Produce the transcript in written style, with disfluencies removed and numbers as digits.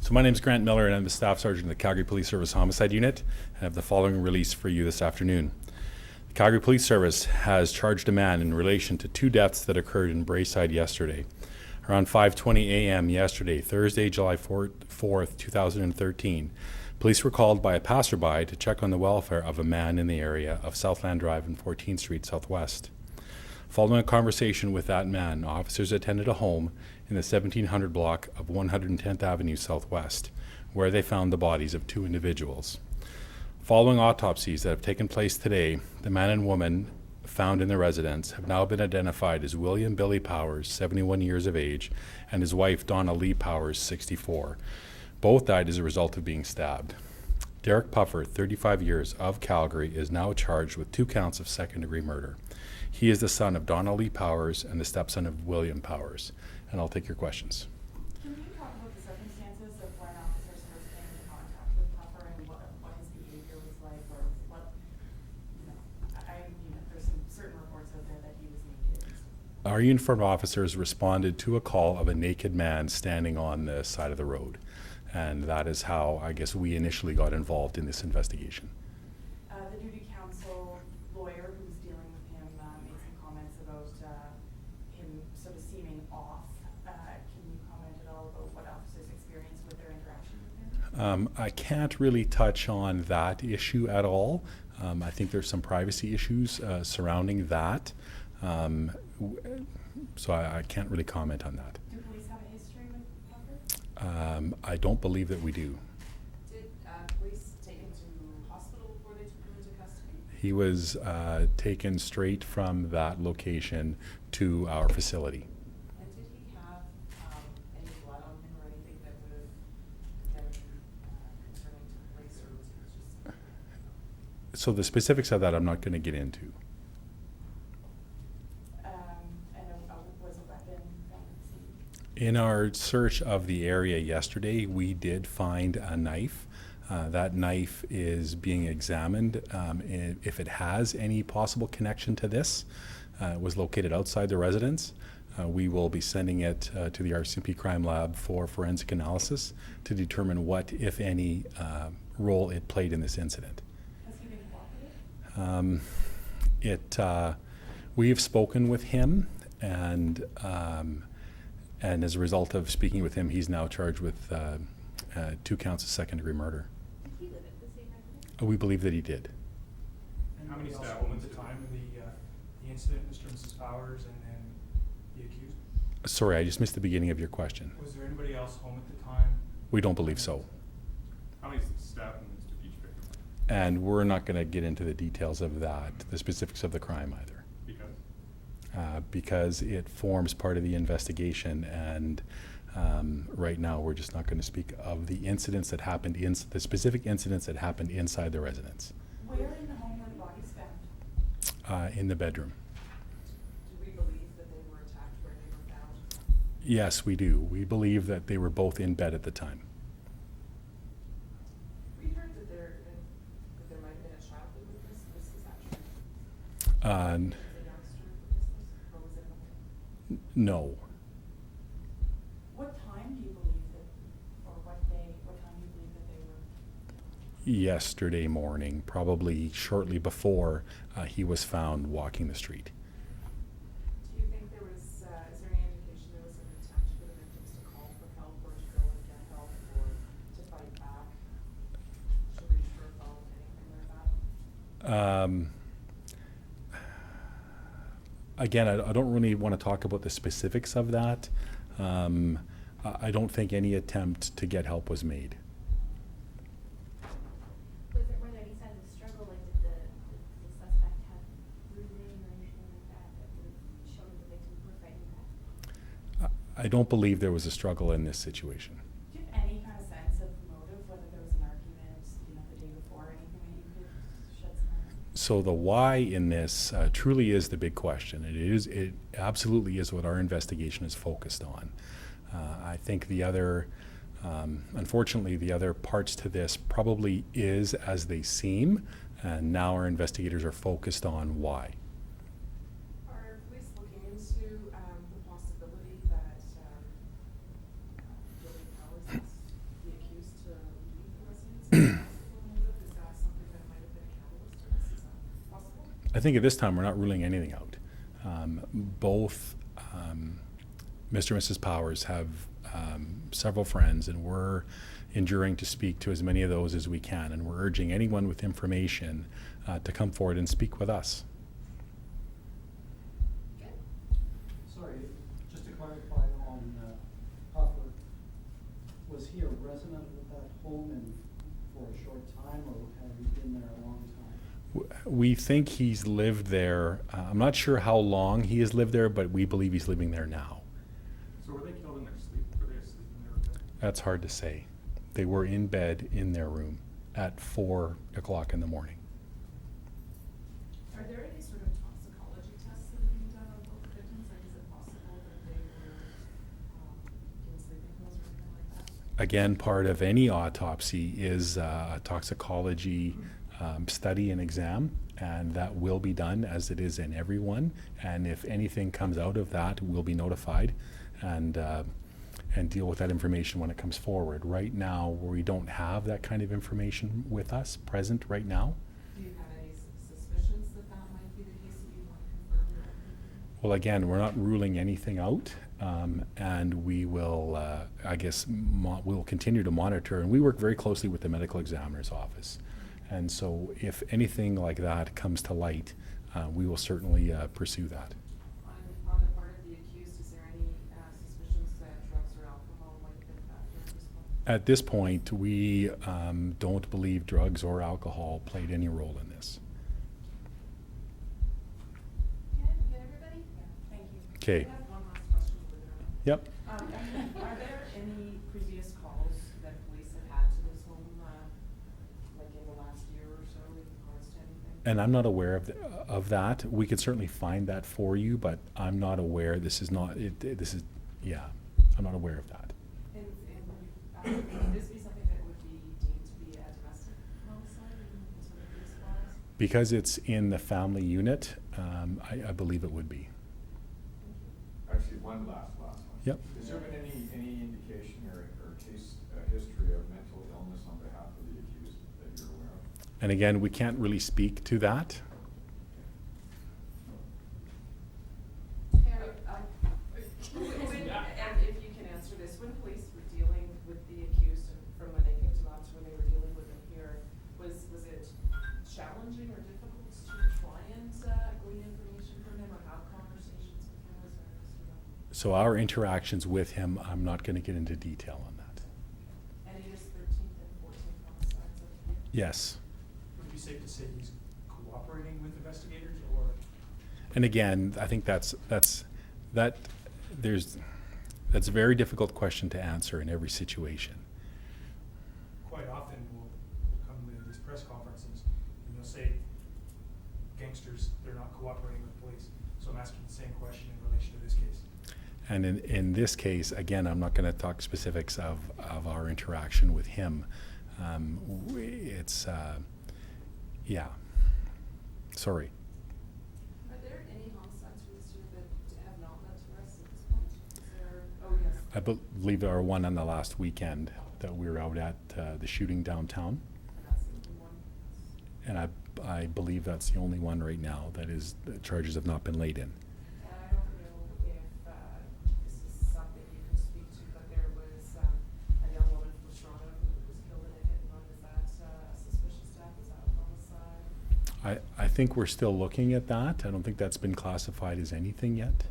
So my name is Grant Miller, and I'm the Staff Sergeant of the Calgary Police Service Homicide Unit, and I have the following release for you this afternoon. The Calgary Police Service has charged a man in relation to 2 deaths that occurred in Braeside yesterday. Around 5:20 a.m. yesterday, Thursday, July 4th, 2013, police were called by a passerby to check on the welfare of a man in the area of Southland Drive and 14th Street Southwest. Following a conversation with that man, officers attended a home in the 1700 block of 110th Avenue Southwest, where they found the bodies of 2 individuals. Following autopsies that have taken place today, the man and woman found in the residence have now been identified as William Billy Powers, 71 years of age, and his wife Donna Lee POWERS, 64. Both died as a result of being stabbed. Derek Puffer, 35 years, of Calgary, is now charged with 2 counts of second-degree murder. He is the son of Donna Lee POWERS and the stepson of William POWERS. And I'll take your questions. Can you talk about the circumstances of when officers first came into contact with Puffer and what his behavior was like, or what, there's some certain reports out there that he was naked. Our uniformed officers responded to a call of a naked man standing on the side of the road. And that is how, I guess, we initially got involved in this investigation. The duty counsel lawyer who was dealing with him made some comments about him sort of seeming off. Can you comment at all about what officers experienced with their interaction with him? I can't really touch on that issue at all. I think there's some privacy issues surrounding that. So I can't really comment on that. Do police have a history with Puffer? I don't believe that we do. Did police take him to hospital before they took him into custody? He was taken straight from that location to our facility. And did he have any blood on him or anything that would have been concerning to police, or was he just... So the specifics of that I'm not going to get into. Was a weapon found at the scene? In our search of the area yesterday, we did find a knife. That knife is being examined. If it has any possible connection to this, it was located outside the residence. We will be sending it to the RCMP Crime Lab for forensic analysis to determine what, if any, role it played in this incident. Has he been cooperative? We've spoken with him, and as a result of speaking with him, he's now charged with 2 counts of second-degree murder. Did he live at the same residence? We believe that he did. And how many staff at the time of the incident, Mr. and Mrs. Powers, and then the accused? Sorry, I just missed the beginning of your question. Was there anybody else home at the time? We don't believe so. How many staff members did each victim? And we're not going to get into the details of that, the specifics of the crime either. Because it forms part of the investigation, and right now we're just not going to speak of the incidents that happened, the specific incidents that happened inside the residence. Where in the home were the bodies found? In the bedroom. Do we believe that they were attacked where they were found? Yes, we do. We believe that they were both in bed at the time. We heard that there might have been a child that witnessed this. Is that true? Uh, A youngster witnessed this, or was it a woman? no. What time do you believe that, or what time do you believe that they were? Yesterday morning, probably shortly before he was found walking the street. Do you think there was, is there any indication there was an attempt for the victims to call for help, or to go and get help, or to fight back, to reach for a phone, anything like that? Again, I don't really want to talk about the specifics of that. I don't think any attempt to get help was made. Were there any signs of struggle, like did the suspect have bruising or anything like that that would show that the victims were fighting back? I don't believe there was a struggle in this situation. Do you have any kind of sense of motive, whether there was an argument, the day before, anything that you could shed some light on? So the why in this truly is the big question. It absolutely is what our investigation is focused on. I think the other, unfortunately, the other parts to this probably is as they seem, and now our investigators are focused on why. Are police looking into the possibility that Billy Powers, the think at this time, we're not ruling anything out. Both Mr. and Mrs. Powers have several friends, and we're enduring to speak to as many of those as we can, and we're urging anyone with information to come forward and speak with us. Sorry, just to clarify on Puffer, was he a resident of that home and for a short time, or have he been there a long time? We think he's lived there. I'm not sure how long he has lived there, but we believe he's living there now. So were they killed in their sleep? Were they asleep in their bed? That's hard to say. They were in bed in their room at 4 o'clock in the morning. Are there any sort of toxicology tests that have been done on both victims? Like, is it possible that they were in sleeping pills or anything like that? Again, part of any autopsy is a toxicology study and exam, and that will be done as it is in everyone. And if anything comes out of that, we'll be notified and deal with that information when it comes forward. Right now, we don't have that kind of information with us present right now. Do you have any suspicions that that might be the case that you want to confirm? Well, again, we're not ruling anything out, and we will, I guess, we'll continue to monitor, and we work very closely with the medical examiner's office. And so if anything like that comes to light, we will certainly pursue that. On the part of the accused, is there any suspicions that drugs or alcohol might have been a factor at this point? At this point, we don't believe drugs or alcohol played any role in this. Yeah, you get everybody? Yeah, thank you. Okay. I have one last question, believe it or not. Yep. Are there any previous calls that police have had to this home, like in the last year or so, in regards to anything? And I'm not aware of that. We could certainly find that for you, but I'm not aware. This is not, this is, yeah, I'm not aware of that. And would this be something that would be deemed to be a domestic homicide in sort of this clause? Because it's in the family unit, I believe it would be. Actually, one last one. Yep. Has there been any indication or case history of mental illness on behalf of the accused that you're aware of? And again, we can't really speak to that. And if you can answer this, when police were dealing with the accused and from when they picked him up to when they were dealing with him here, was it challenging or difficult to try and glean information from him or have conversations with him? Was there a sort of So our interactions with him, I'm not going to get into detail on that. any of his 13th and 14th homicides of the year? Yes. Would it be safe to say he's cooperating with investigators, or? And again, I think that's a very difficult question to answer in every situation. Quite often we'll come to these press conferences and they'll say gangsters, they're not cooperating with police. So I'm asking the same question in relation to this case. And in this case, again, I'm not going to talk specifics of our interaction with him. Yeah. Sorry. Are there any homicides released here that have not led to arrests at this point? Is there, oh yes. I believe there are one on the last weekend that we were out at the shooting downtown. And that's the only one. And I believe that's the only one right now that is, the charges have not been laid in. And I don't know if this is something you can speak to, but there was a young woman from Toronto who was killed in a hit and run. Is that a suspicious death? Is that a homicide? I think we're still looking at that. I don't think that's been classified as anything yet.